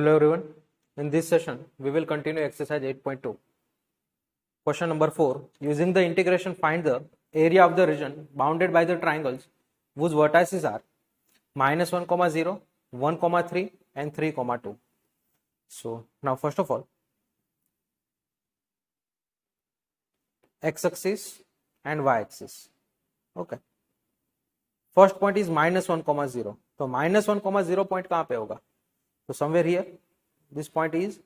Hello everyone. In this session, we will continue exercise 8.2. Question number 4. Using the integration, find the area of the region bounded by the triangles whose vertices are -1, 0, 1, 3 and 3, 2. So now first of all, x-axis and y-axis. Okay. First point is -1, 0. तो -1, 0 point कहाँ पे होगा? So somewhere here, this point is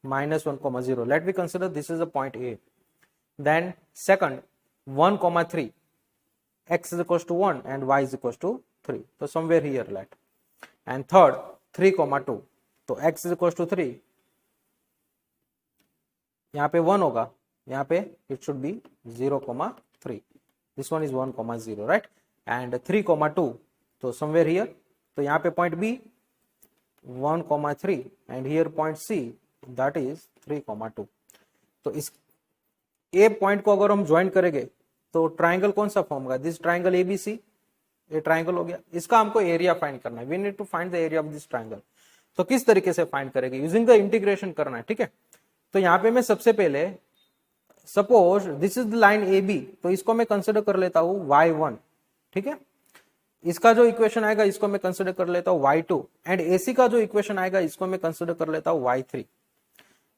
-1, 0. Let me consider this is a point A. Then second, 1, 3. X is equals to 1 and y is equals to 3. So somewhere here let. And third, 3, 2. तो x is equals to 3. यहाँ पे 1 होगा. यहाँ पे it should be 0, 3. This one is 1, 0, right? And 3, 2. So somewhere here. तो यहाँ पे point B 1, 3 and here point C that is 3, 2. तो इस A पॉइंट को अगर हम ज्वाइन करेंगे तो ट्राइंगल कौन सा फॉर्म होगा? दिस ट्राइंगल ABC, ये ट्राइंगल हो गया. इसका हमको एरिया फाइंड करना है. We need to find the area of this triangle. तो किस तरीके से फाइंड करेंगे? यूजिंग द इंटीग्रेशन करना है. ठीक है. तो यहाँ पे मैं सबसे पहले suppose this is the line AB, तो इसको मैं कंसिडर कर लेता हूं y1. ठीक है. इसका जो इक्वेशन आएगा इसको मैं कंसिडर कर लेता हूं y2 एंड AC का जो इक्वेशन आएगा इसको मैं कंसिडर कर लेता हूं y3.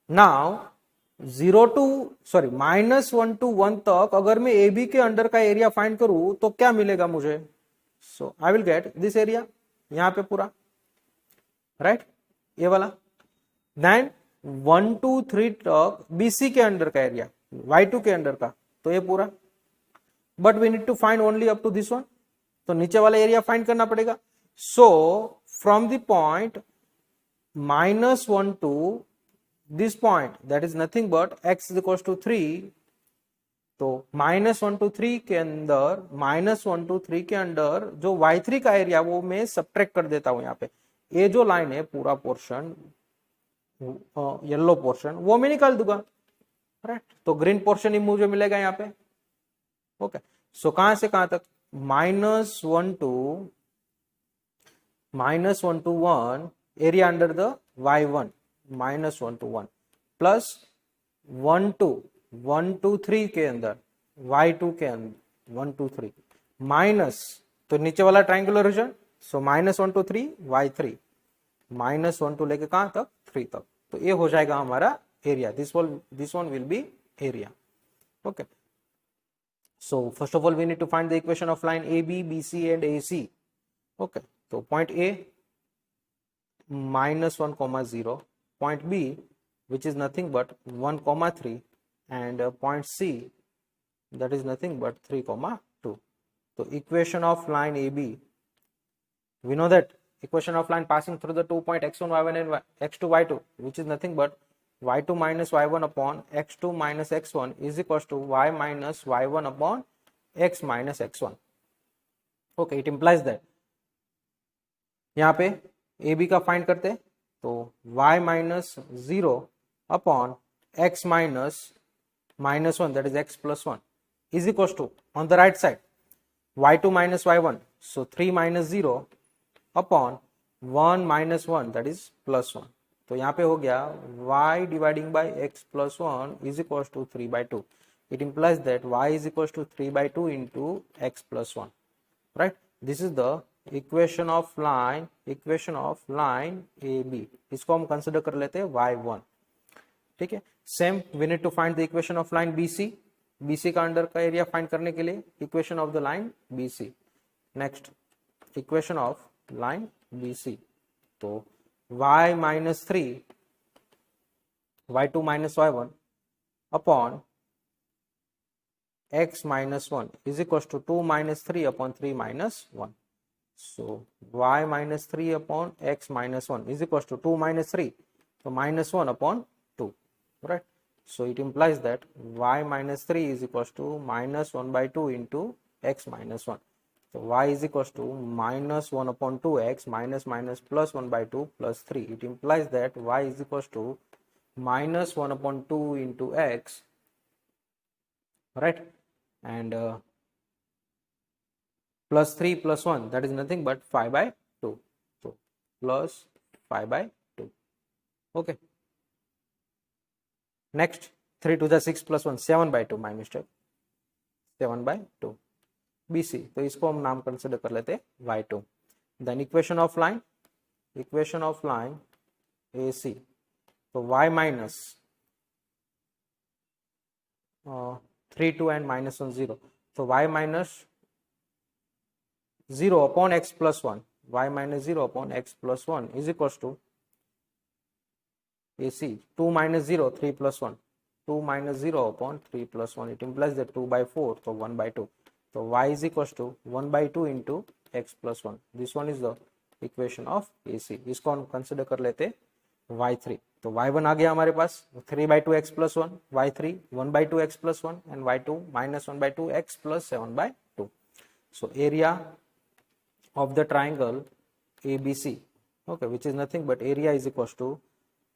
नाउ -1 to 1 तक अगर मैं AB के अंडर का एरिया फाइंड करूं तो क्या मिलेगा मुझे? So I will get this area यहां पे पूरा, राइट? ये वाला. देन 1 to 3 तक BC के अंडर का एरिया y2 के अंडर का, तो ये पूरा. But we need to find only up to this one, तो नीचे वाला एरिया फाइंड करना पड़ेगा. So from the point -1 to this point that is nothing but x is equals to 3. तो -1 to 3 के अंदर जो y3 का एरिया वो मैं सब्ट्रैक्ट कर देता हूं. यहाँ पे ये जो लाइन है पूरा पोर्शन, येलो पोर्शन, वो मैं निकाल दूंगा, राइट? तो ग्रीन पोर्शन ही मुझे मिलेगा यहाँ पे. ओके. सो कहां से कहां तक? -1 to 1 area under the y1, -1 to 1 plus 1 to 3 के अंदर y2 के अंदर 1 to 3 माइनस, तो नीचे वाला triangular reason, so -1 to 3 y3, -1 to लेके कहां तक? 3 तक. तो ये हो जाएगा हमारा area. This one will B area. Okay. So first of all we need to find the equation of line AB, BC and AC. Okay, so point A -1, 0, point B which is nothing but 1, 3 and point C that is nothing but 3, 2. So equation of line AB, we know that equation of line passing through the 2 point x1, y1 and x2, y2 which is nothing but y2 minus y1 upon x2 minus x1 is equals to y minus y1 upon x minus x1. Okay, it implies that यहाँ पे AB का find करते तो y minus 0 upon x minus -1 that is x plus 1 is equals to on the right side y2 minus y1, so 3 minus 0 upon 1 minus 1 that is plus 1. तो यहाँ पे हो गया y dividing by x plus 1 is equals to 3/2. It implies that y is equals to 3/2 into x plus 1, right? This is the equation of line AB. इसको हम consider कर लेते हैं y1. ठीक है. Same we need to find the equation of line BC. BC का under का area find करने के लिए equation of the line BC. Next equation of line BC. तो y minus 3 y2 minus y1 upon x minus 1 is equals to 2 minus 3 upon 3 minus 1. So y minus 3 upon x minus 1 is equals to 2 minus 3, so minus 1 upon 2, right? So it implies that y minus 3 is equals to -1/2 into x minus 1. So y is equals to -1 upon 2x minus plus 1/2 plus 3. It implies that y is equals to -1 upon 2 into x, right? And plus 3 plus 1 that is nothing but 5/2. So plus 5/2. Okay next 3 to the 6 plus 1 7/2 my mistake 7/2 BC, तो इसको हम नाम consider कर लेते हैं y2. Then equation of line AC, तो y minus 3 2 and -1 0, तो y minus 0 upon x plus 1, y minus 0 upon x plus 1 is equals to AC 2 minus 0 3 plus 1, 2 minus 0 upon 3 plus 1, it implies that 2/4, so 1/2, so y is equals to 1/2 into x plus 1. This one is the equation of AC. इसको हम consider कर लेते y3, तो y1 आ गया हमारे पास 3/2 x plus 1, y3 1/2 x plus 1 and y2 minus 1/2 x plus 7/2. So area of the triangle ABC, okay, which is nothing but area is equals to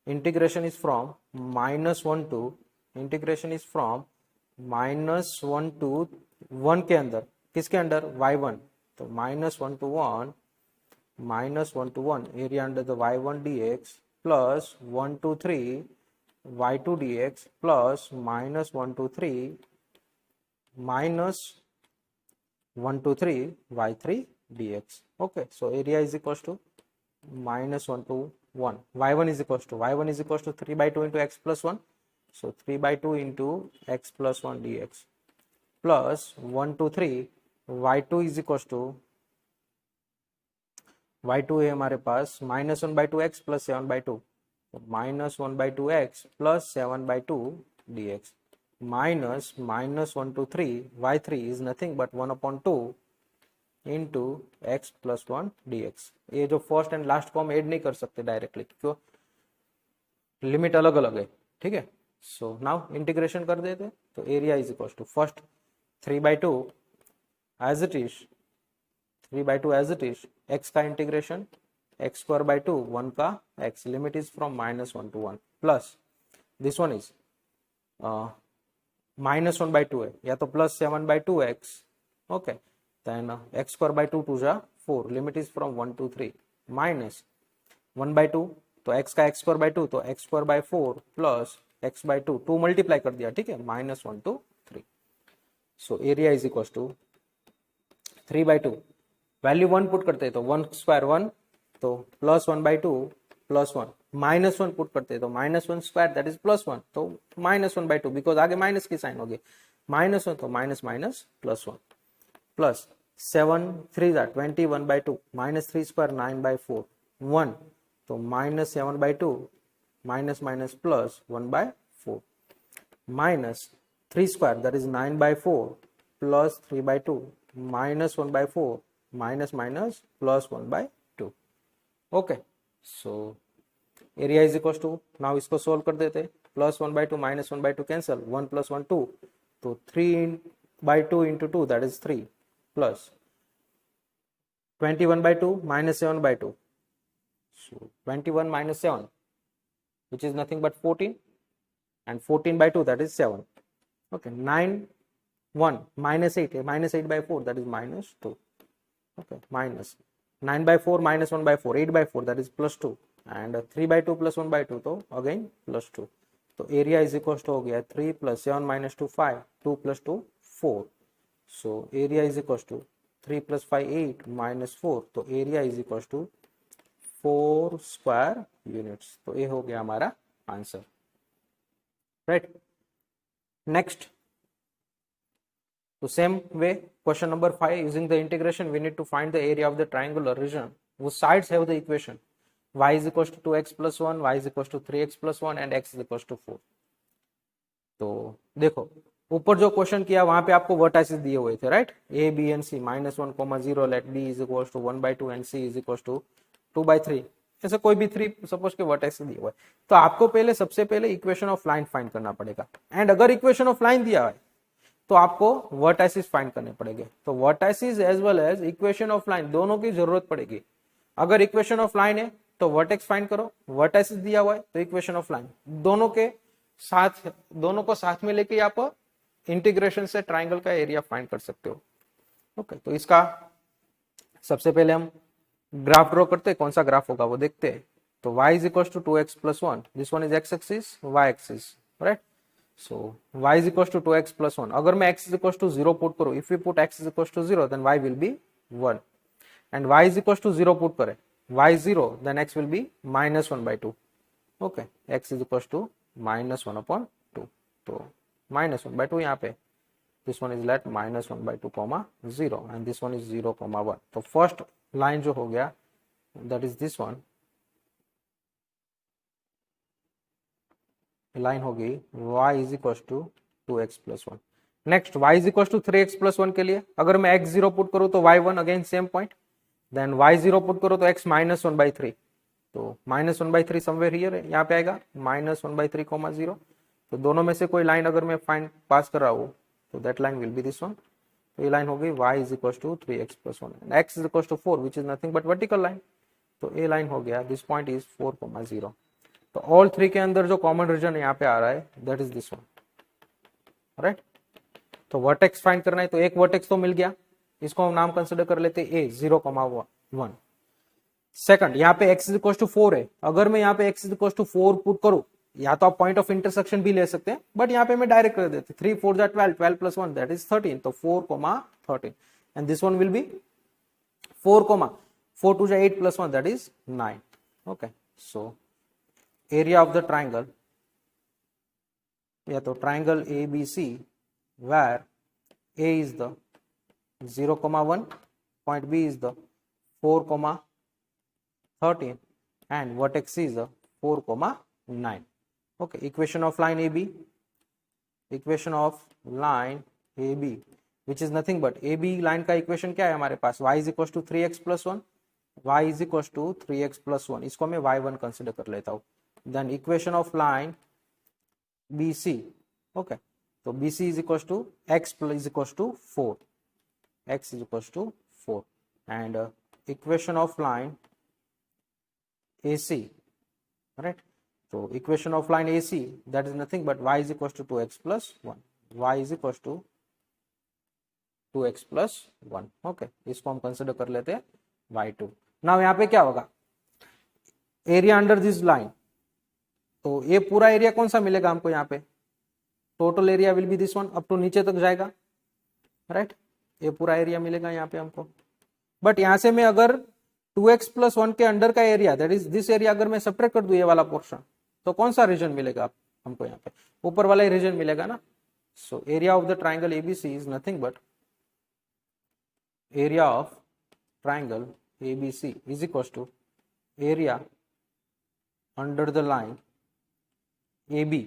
integration is from -1 to -1 के अंदर किसके अंदर y1, तो -1 to 1 area under the y1 dx plus 1 to 3 y2 dx plus -1 to 3 y3 dx. Okay, so area is equals to -1 to 1. y1 is equals to 3/2 into x plus 1, so 3/2 into x plus 1 dx plus 1 to 3 y2 is equals to y2 है हमारे पास -1/2 x plus 7/2, so -1/2 x plus 7/2 dx minus -1 to 3 y3 is nothing but 1/2 into x plus 1 dx. ये जो first and last को हम add नहीं कर सकते directly, क्यों, लिमिट अलग अलग है, ठीक है. सो नाउ इंटीग्रेशन कर देते, तो area is equal to first 3/2 as it is, 3/2 as it is, x का इंटीग्रेशन x²/2 1 का x, limit is from -1 to 1 plus this one is -1/2 है, या तो plus 7/2x, okay, then x²/2 2 जा 4, limit is from 1 to 3 minus 1/2, तो x का x²/2 तो x²/4 plus x/2 2 multiply कर दिया, ठीक है, -1 to 3. So area is equal to 3/2, value 1 put करते हैं तो 1² 1, तो प्लस 1/2 प्लस 1, -1 पुट करते हैं तो -1² दैट इज +1, तो -1/2 बिकॉज आगे माइनस की साइन होगी, -1 तो माइनस +1 प्लस 7 3 21/2 -3² 9/4 1, तो -7/2 minus plus 1/4 minus 3² that is 9/4 plus 3/2 -1/4 minus plus 1/2. Okay, so area is equal to, now इसको सोल्व कर देते, प्लस 1/2 -1/2 कैंसल, 1 + 1 2, तो 3/2 into 2 that is 3 plus 21/2 -7/2, so 21 minus 7 which is nothing but 14, and 14/2 that is 7. Okay, 9 1 -8 -8/4 that is -2. Okay, minus 9/4 -1/4 8/4 that is +2, and 3/2 plus 1/2 तो again +2. तो area is equal to हो गया 3 + 7 - 2 5, 2 + 2 4. So area is equal to 3 + 5 8 -4, तो area is equal to 4 square units. तो ये हो गया हमारा आंसर, राइट. नेक्स्ट, तो same way question number 5, using the integration we need to find the area of the triangular region whose sides have the equation y is equal to 2x plus 1, y is equal to 3x plus 1 and x is equal to 4. तो देखो ऊपर जो question किया वहां पे आपको vertices दिए हुए थे, right, a b and c -1, 0 let b is equal to 1/2 and c is equal to 2/3, ऐसे कोई भी 3 सपोज के वर्टाइसेस दिए हुए. तो आपको पहले सबसे पहले इक्वेशन ऑफ लाइन फाइंड करना पड़ेगा, एंड अगर इक्वेशन ऑफ लाइन दिया है तो आपको वर्टाइसेस फाइंड करने पड़ेंगे. तो vertices as well as equation of line दोनों की जरूरत पड़ेगी. अगर इक्वेशन ऑफ लाइन है तो वर्टेक्स फाइंड करो, वर्टाइसेस दिया हुआ है तो इक्वेशन ऑफ लाइन, दोनों को साथ में लेके आप इंटीग्रेशन से ट्राइंगल का एरिया फाइंड कर सकते हो. ओके, तो इसका सबसे पहले हम ग्राफ ड्रॉ करते हैं. कौन सा ग्राफ होगा वो देखते हैं. तो y is equals to 2x plus 1. This one is x axis, y axis, right? So y is equals to 2x plus 1. अगर मैं x is equals to 0 put करूँ, if we put x is equals to 0, then y will be 1. And y is equals to 0 put करें, y 0, then x will be minus 1 by 2. Okay, x is equals to minus 1 upon 2. तो minus 1 by 2 यहाँ पे. This one is let minus 1 by 2 comma 0 and this one is 0 comma 1. तो first line जो हो गया, that is this one. Line हो गई y is equals to 2x plus 1. Next y is equals to 3x plus 1 के लिए अगर मैं x 0 पुट करूं तो y 1 again same point, then y 0 put करो तो x minus 1 by 3. तो minus 1 by 3 समवेयर हियर है, यहाँ पे आएगा minus 1 by 3 comma 0. तो दोनों में से कोई लाइन अगर मैं फाइंड पास कर रहा हूँ तो that line will be this one. तो ये लाइन हो गई y is equals to 3x plus 1 and x is equals to 4 which is nothing but vertical line. तो ये लाइन हो गया, दिस पॉइंट इज 4 comma 0. तो ऑल थ्री के अंदर जो कॉमन रीजन यहाँ पे आ रहा है that is this one, right. तो वर्टेक्स फाइंड करना है, तो एक वर्टेक्स तो मिल गया, इसको हम नाम कंसिडर कर लेते हैं a 0 comma 1. सेकंड यहाँ पे x is equals to 4 है, अगर मैं यहाँ पे x is equals to 4 put करूं, या तो आप पॉइंट ऑफ इंटरसेक्शन भी ले सकते हैं, बट यहाँ पे मैं डायरेक्ट कर देते 3 4 12, 12 plus 1 that is 13. तो 4 comma 13 and this one will be 4 comma 4 2 8 plus 1 that is 9. Okay, so area of the triangle, या तो triangle ABC where A is the 0 comma 1, point B is the 4 comma 13 and vertex is the 4 comma 9. Okay, equation of line AB, equation of line AB which is nothing but AB line का equation क्या है हमारे पास, y is equals to 3x plus 1, y is equals to 3x plus 1, इसको मैं y1 consider कर लेता हूँ. Then equation of line BC, okay, तो BC is equals to x is equals to 4, x is equals to 4 and equation of line AC, right. So equation of line AC that is nothing but y is equals to 2x plus 1, y is equals to 2x plus 1. okay, इसको हम consider कर लेते हैं y2. Now यहाँ पे क्या होगा, area under this line, तो ये पूरा एरिया कौन सा मिलेगा हमको, यहाँ पे total area will be this one, up to नीचे तक जाएगा, राइट. ये पूरा एरिया मिलेगा यहाँ पे हमको, बट यहाँ से मैं अगर 2x plus 1 के अंडर का area that is this area अगर मैं सब्ट्रैक्ट कर दूं ये वाला पोर्शन, तो कौन सा रीजन मिलेगा हमको, यहाँ पे ऊपर वाला रीजन मिलेगा ना. So area of the triangle ABC is nothing but area of triangle ABC is equal to area under the line AB.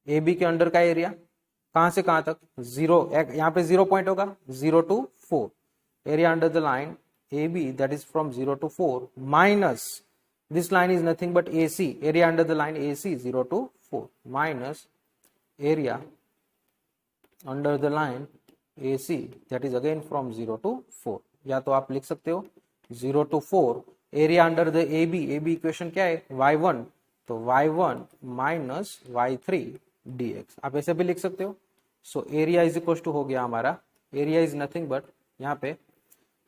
AB के अंडर का एरिया कहां से कहां तक, 0, यहाँ पे 0 पॉइंट होगा 0 to 4, area under the line AB that is from 0 to 4 minus this line is nothing but AC, area under the line AC 0 to 4 minus area under the line AC that is again from 0 to 4. या तो आप लिख सकते हो 0 to 4 area under the AB equation क्या है y1, तो y1 minus y3 dx आप ऐसे भी लिख सकते हो. So area is equal to हो गया हमारा, एरिया इज नथिंग बट यहाँ पे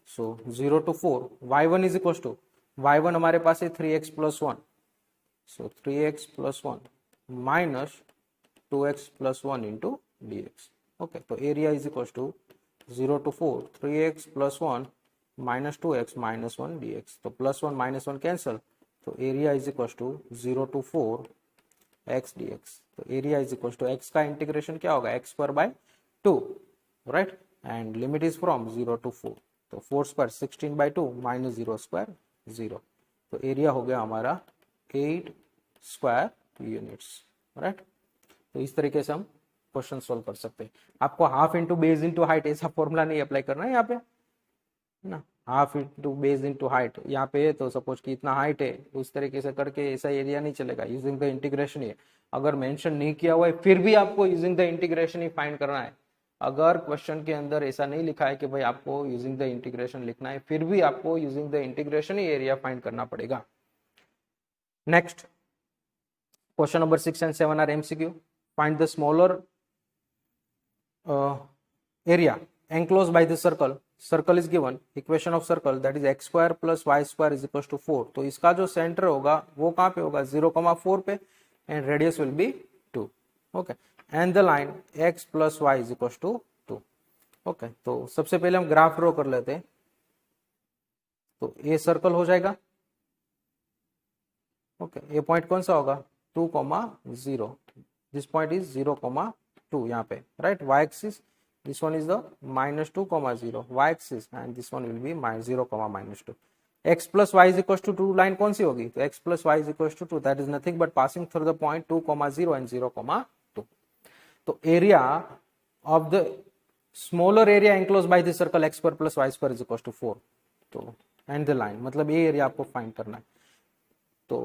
so 0 to 4 y1 is equal to y1 हमारे पास है 3x plus 1, so 3x plus 1 minus 2x plus 1 into dx. Okay, तो area is equal to 0 to 4 3x plus 1 minus 2x minus 1 dx. तो plus 1 minus 1 cancel, तो area is equal to 0 to 4 x dx. तो area is equal to x का integration क्या होगा, x square by 2, right, and limit is from 0 to 4. तो 4 square 16 by 2 minus 0 square 0. तो area हो गया हमारा 8 स्क्वायर यूनिट्स, राइट. तो इस तरीके से हम क्वेश्चन सोल्व कर सकते हैं. आपको half into base into height ऐसा फॉर्मूला नहीं अप्लाई करना है यहाँ पे, है ना. Half into base into height यहाँ पे है, तो सपोज कि इतना हाइट है उस तरीके से करके ऐसा एरिया नहीं चलेगा. यूजिंग द इंटीग्रेशन ही अगर मेंशन नहीं किया हुआ है फिर भी आपको using the integration he find करना है. अगर क्वेश्चन के अंदर ऐसा नहीं लिखा है कि भाई आपको यूजिंग द इंटीग्रेशन लिखना है, फिर भी आपको यूजिंग द इंटीग्रेशन ही एरिया फाइंड करना पड़ेगा. Next question number 6 and 7 are MCQ. Find the smaller area enclosed by the circle circle is given, equation of circle that is x square plus y square is equal to 4, तो इसका जो centre होगा वो कहाँ पे होगा 0,4 पे, and radius will be 2, okay, and the line x plus y is equal to 2, okay. तो सबसे पहले हम ग्राफ ड्रॉ कर लेते हैं, तो ये सर्कल हो जाएगा, ओके, ये पॉइंट कौन सा होगा 2,0, दिस पॉइंट इज 0,2 यहाँ पे, right, y axis, this one is the -2,0 y axis and this one will be -0, -2, x plus y is equals to 2 line कौन सी होगी, तो x plus y is equals to 2, that is nothing but passing through the point 2,0 and 0,2, तो area of the smaller area enclosed by the circle x square plus y square is equals to 4, तो and the line, मतलब ये area आपको find करना है। तो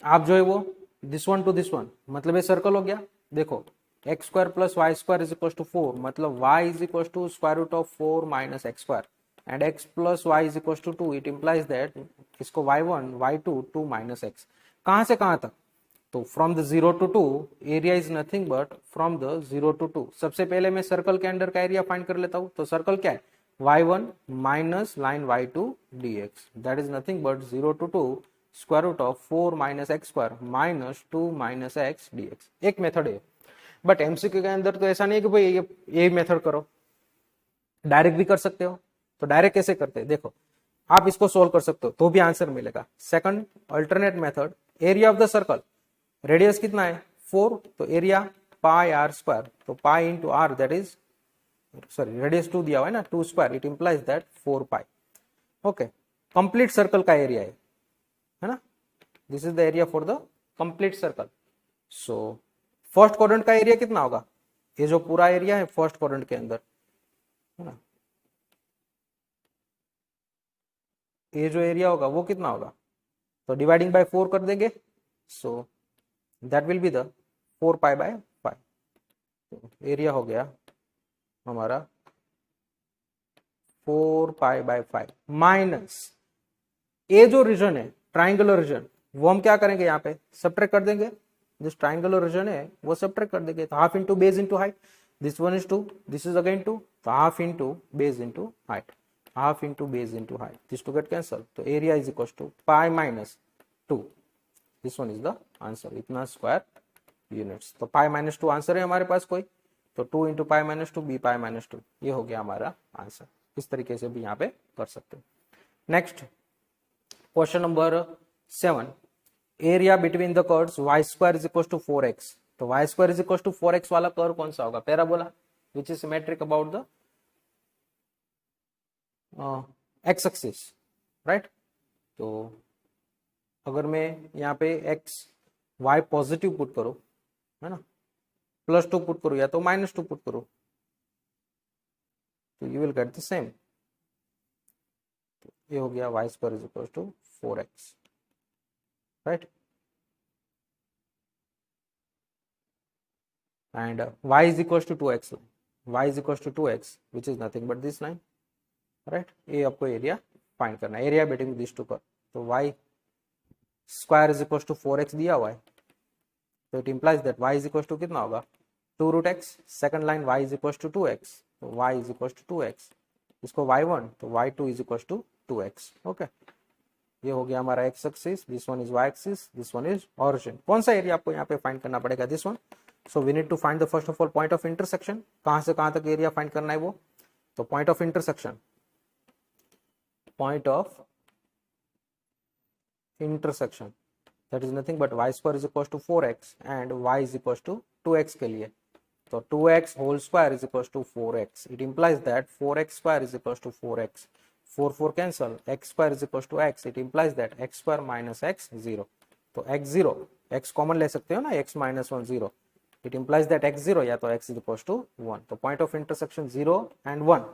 आप जो है वो this one to this one, मतलब ये सर्कल हो गया, देखो x square plus y square is equal to 4, मतलब y इज इक्वल टू square root of 4 minus x square, and x plus y is equal to 2, it implies that इसको y1 y2 2 minus x, कहां से कहां तक, तो from the 0 to 2 area is nothing but from the 0 to 2, सबसे पहले मैं सर्कल के अंदर का एरिया फाइंड कर लेता हूं, तो सर्कल क्या है y1 minus line y2 dx, that is nothing but 0 to 2 square root of 4 minus x square minus 2 minus x dx, एक मेथड है, बट एमसीक्यू के अंदर तो ऐसा नहीं है कि भाई ये मेथड करो, डायरेक्ट भी कर सकते हो, तो डायरेक्ट कैसे करते हैं, देखो आप इसको सोल्व कर सकते हो तो भी आंसर मिलेगा। Second alternate method, area of the circle, radius कितना है 4, तो एरिया पाई आर स्क्वायर, तो pi into r that is, sorry radius 2 दिया हुआ है ना, 2 square, it implies that 4 pi, okay, complete circle का एरिया है ना, this is the area for the complete circle. So first quadrant का area कितना होगा, ये जो पूरा एरिया है फर्स्ट क्वाड्रेंट के अंदर, है ना, ये जो एरिया होगा वो कितना होगा, तो डिवाइडिंग बाय 4 कर देंगे, so that will be the 4 pi by 5, तो एरिया हो गया हमारा 4 पाई बाय 5 माइनस ये जो रीजन है ट्राइंगुलर रीजन, वो हम क्या करेंगे यहाँ पे सब्ट्रैक्ट कर देंगे, जिस ट्राइंगुलर रीजन है वो सब्ट्रैक्ट कर देंगे, तो half into base into height, this one is 2, this is again 2, तो half into base into height, half into base into height, this two get cancel, तो area is equal to pi minus 2, this one is the answer, इतना square units, तो pi minus 2 answer है हमारे पास कोई, तो 2 into pi minus 2 B pi minus 2, ये हो गया हमारा आंसर, इस तरीके से भी यहाँ पे कर सकते हो। Next question number 7, area between the curves y square is equal to 4x, तो y square is equal to 4x वाला कर्व कौन सा होगा, parabola which is symmetric about the x axis, right, तो अगर मैं यहाँ पे x y पॉजिटिव पुट करूं, है ना, +2 पुट करूं या तो -2 पुट करूं, तो you will get the same, ये हो गया y square is equal to 4x, right, and y is equals to 2x, y is equals to 2x which is nothing but this line, right, ये आपको area find करना है, area between this two curve, तो y square is equal to 4x दिया हुआ है, तो it implies that y is equal to कितना होगा 2 root x, second line y is equal to 2x, तो y is equal to 2x, इसको y1 तो y2 is equal to 2x, okay, ये हो गया हमारा x axis, this one is y axis, this one is origin, कौन सा area आपको यहाँ पे फाइंड करना पड़ेगा, this one, so we need to find the first of all point of intersection, कहां से कहां तक एरिया फाइंड करना है वो, तो point of intersection, point of intersection that is nothing but y square is equal to 4x and y is equal to 2x के लिए, तो 2x whole square is equal to 4x, it implies that 4x square is equal to 4x, 4 4 cancel, x square is equal to x, it implies that x square minus x 0, तो x 0, x common ले सकते हो ना, x minus 1 0, it implies that x 0 या तो x is equal to 1, तो point of intersection 0 and 1,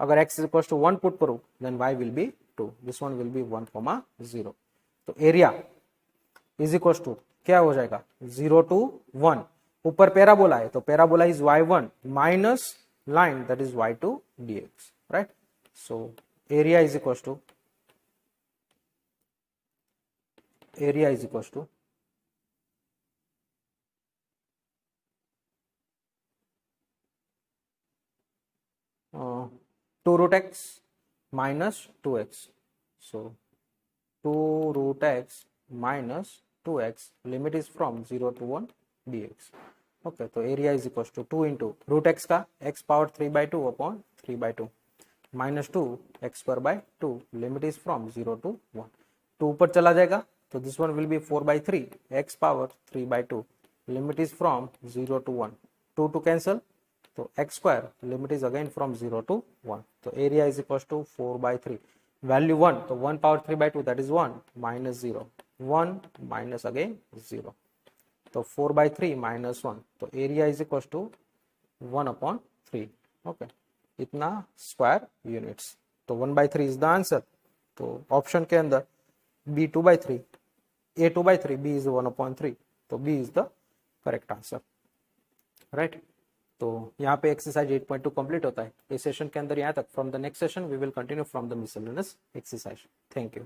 अगर x is equal to 1 put करूं then y will be 2, this one will be 1, 0, तो एरिया इज इक्वल टू क्या हो जाएगा 0 to 1, ऊपर पैराबोला है तो parabola is y1 minus line that is y2 dx, right, so area is equals to 2 root x minus 2x. So 2 root x minus 2x, limit is from 0 to 1 dx. Okay, तो area is equal to 2 into root x का x power 3/2 upon 3/2 minus 2 x square by 2, limit is from 0 to 1. 2 ऊपर चला जाएगा तो this one will be 4/3 x power 3/2, limit is from 0 to 1. 2 to cancel तो x square, limit is again from 0 to 1. तो area is equal to 4/3. Value 1, तो 1 power 3/2 that is 1 minus 0, 1 minus again 0. तो 4/3 minus 1, तो area is equal to 1/3. Okay, इतना square units. तो 1/3 is the answer. तो option के अंदर B 2/3, A 2/3, B इज 1/3. तो B is the correct answer. Right. तो यहाँ पे एक्सरसाइज 8.2 कंप्लीट होता है इस सेशन के अंदर यहाँ तक. From the next session we will continue from the miscellaneous exercise. Thank you.